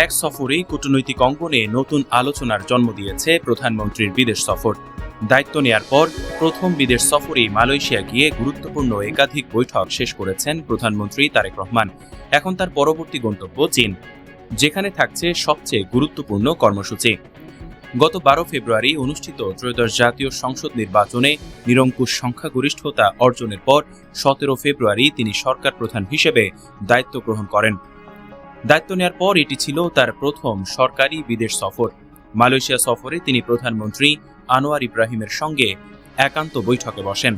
এক সফরেই কূটনৈতিক অঙ্গনে নতুন আলোচনার জন্ম দিয়েছে প্রধানমন্ত্রীর বিদেশ সফর। দায়িত্ব নেয়ার পর প্রথম বিদেশ সফরেই মালয়েশিয়া গিয়ে গুরুত্বপূর্ণ একাধিক বৈঠক শেষ করেছেন প্রধানমন্ত্রী তারেক রহমান। এখন তার পরবর্তী গন্তব্য চীন, যেখানে থাকছে সবচেয়ে গুরুত্বপূর্ণ কর্মসূচি। গত 12 ফেব্রুয়ারি অনুষ্ঠিত ত্রয়োদশ জাতীয় সংসদ নির্বাচনে নিরঙ্কুশ সংখ্যাগরিষ্ঠতা অর্জনের পর 17 ফেব্রুয়ারি তিনি সরকার প্রধান হিসেবে দায়িত্ব গ্রহণ করেন। দায়িত্ব নেওয়ার পর এটি ছিল তার প্রথম সরকারি বিদেশ সফর। মালয়েশিয়া সফরে তিনি প্রধানমন্ত্রী আনোয়ার ইব্রাহিমের সঙ্গে একান্ত বৈঠকে বসেন।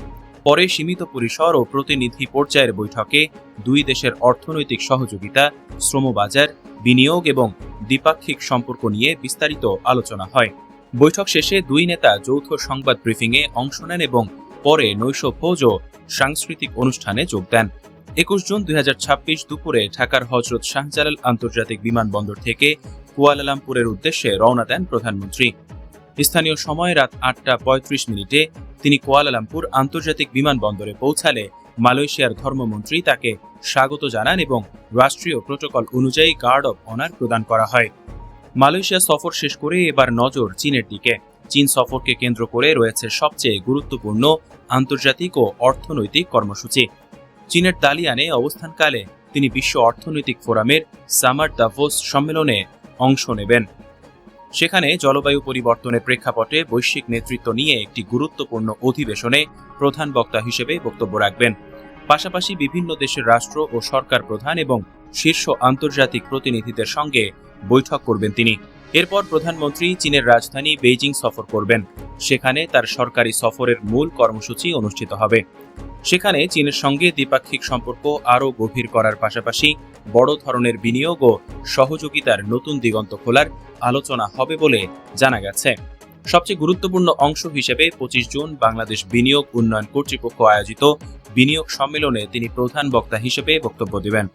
পরে সীমিত পরিসর ও প্রতিনিধি পর্যায়ের বৈঠকে দুই দেশের অর্থনৈতিক সহযোগিতা, শ্রমবাজার, বিনিয়োগ এবং দ্বিপাক্ষিক সম্পর্ক নিয়ে বিস্তারিত আলোচনা হয়। বৈঠক শেষে দুই নেতা যৌথ সংবাদ ব্রিফিংয়ে অংশ নেন এবং পরে নৈশভোজ ও সাংস্কৃতিক অনুষ্ঠানে যোগ দেন। 21 জুন 2026 দুপুরে ঢাকার হযরত শাহজালাল আন্তর্জাতিক বিমানবন্দর থেকে কুয়ালালামপুরের উদ্দেশ্যে রওনা দেন প্রধানমন্ত্রী। স্থানীয় সময় রাত 8:35 তিনি কুয়ালালামপুর আন্তর্জাতিক বিমানবন্দরে পৌঁছালে মালয়েশিয়ার ধর্মমন্ত্রী তাকে স্বাগত জানান এবং রাষ্ট্রীয় প্রোটোকল অনুযায়ী গার্ড অব অনার প্রদান করা হয়। মালয়েশিয়া সফর শেষ করে এবার নজর চীনের দিকে। চীন সফরকে কেন্দ্র করে রয়েছে সবচেয়ে গুরুত্বপূর্ণ আন্তর্জাতিক ও অর্থনৈতিক কর্মসূচি। চীনের দালিয়ানে অবস্থানকালে তিনি বিশ্ব অর্থনৈতিক ফোরামের সামার দাভোস সম্মেলনে অংশ নেবেন। সেখানে জলবায়ু পরিবর্তনের প্রেক্ষাপটে বৈশ্বিক নেতৃত্ব নিয়ে একটি গুরুত্বপূর্ণ অধিবেশনে প্রধান বক্তা হিসেবে বক্তব্য রাখবেন। পাশাপাশি বিভিন্ন দেশের রাষ্ট্র ও সরকার প্রধান এবং শীর্ষ আন্তর্জাতিক প্রতিনিধিদের সঙ্গে বৈঠক করবেন তিনি। এরপর প্রধানমন্ত্রী চীনের রাজধানী বেইজিং সফর করবেন। সেখানে তার সরকারি সফরের মূল কর্মসূচি অনুষ্ঠিত হবে। সেখানে চীনের সঙ্গে দ্বিপাক্ষিক সম্পর্ক আরও গভীর করার পাশাপাশি বড় ধরনের বিনিয়োগ ও সহযোগিতার নতুন দিগন্ত খোলার আলোচনা হবে বলে জানা গেছে। সবচেয়ে গুরুত্বপূর্ণ অংশ হিসেবে 25 জুন বাংলাদেশ বিনিয়োগ উন্নয়ন কর্তৃপক্ষ আয়োজিত বিনিয়োগ সম্মেলনে তিনি প্রধান বক্তা হিসেবে বক্তব্য দেবেন।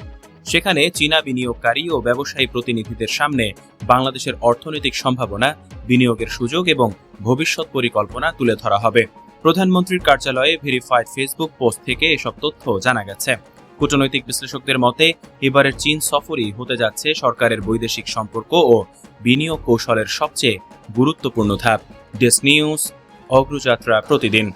সেখানে চীনা বিনিয়োগকারী ও ব্যবসায়ী প্রতিনিধিদের সামনে বাংলাদেশের অর্থনৈতিক সম্ভাবনা, বিনিয়োগের সুযোগ এবং ভবিষ্যৎ পরিকল্পনা তুলে ধরা হবে। প্রধানমন্ত্রীর কার্যালয়ে ভেরিফাইড ফেসবুক পোস্ট থেকে এসব তথ্য জানা গেছে। কূটনৈতিক বিশ্লেষকদের মতে এবারের চীন সফরই হতে যাচ্ছে সরকারের বৈদেশিক সম্পর্ক ও বিনিয়োগ কৌশলের সবচেয়ে গুরুত্বপূর্ণ ধাপ। ডেস্ক নিউজ, অগ্রযাত্রা প্রতিদিন।